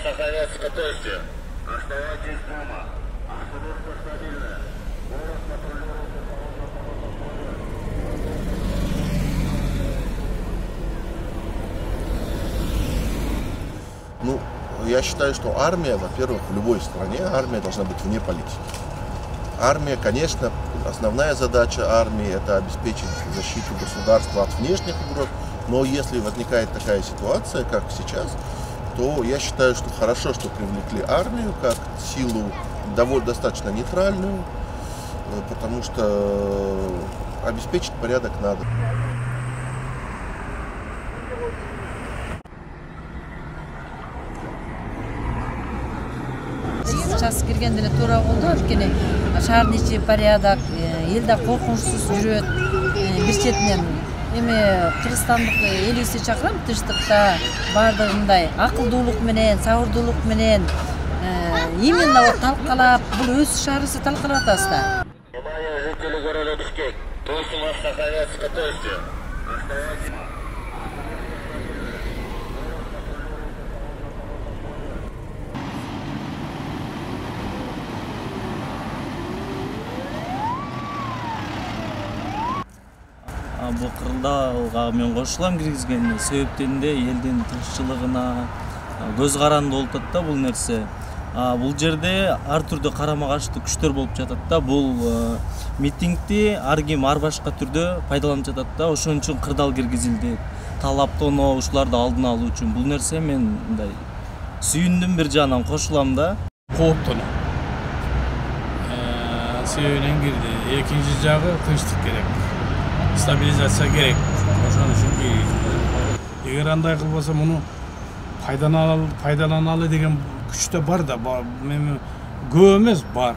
Сахарецк готовьте. Оставайтесь дома. Обстановка стабильная. Город патрулирует. Ну, я считаю, что армия, во-первых, в любой стране армия должна быть вне политики. Армия, конечно, основная задача армии – это обеспечить защиту государства от внешних угроз, но если возникает такая ситуация, как сейчас, то я считаю, что хорошо, что привлекли армию как силу довольно достаточно нейтральную, потому что обеспечить порядок надо. Сейчас киргенде туура болду, анткени шаардын ичи порядок, элде коркунучсуз жүрөт. Бир четинен эми кыргызстандык элибизди чакырам, тынчтыкта баардыгындай акылдуулук менен, сабырдуулук менен именно талкалап, бул өз шаарыбызды талкалап атабыз да. Внимание, жители города Бишкек. Просим вас Сахарецк готовьте. Оставайтесь. Бул кырдаалга мен кошулам киргизген себептен де элдин тынччылыгына көз каранды болуп атат да бул нерсе. Бул жерде ар түрдө карама каршы күчтөр болуп жатат да. Бул митингди ар ким ар башка түрдө пайдаланып жатат да. Ошон үчүн кырдаал киргизилди. Талаптоно ушуларды алдын алуу үчүн. Бул нерсе мен мындай сүйүндүм, бир жагынан кошулам да. Кооптону. Себебинен кирди. Экинчи жагы тынчтык керек. Стабилизация керек. Ошон үчүн киргизилди. Эгер андай кылбаса муну пайдаланалы деген күч да бар да, көп эмес бар.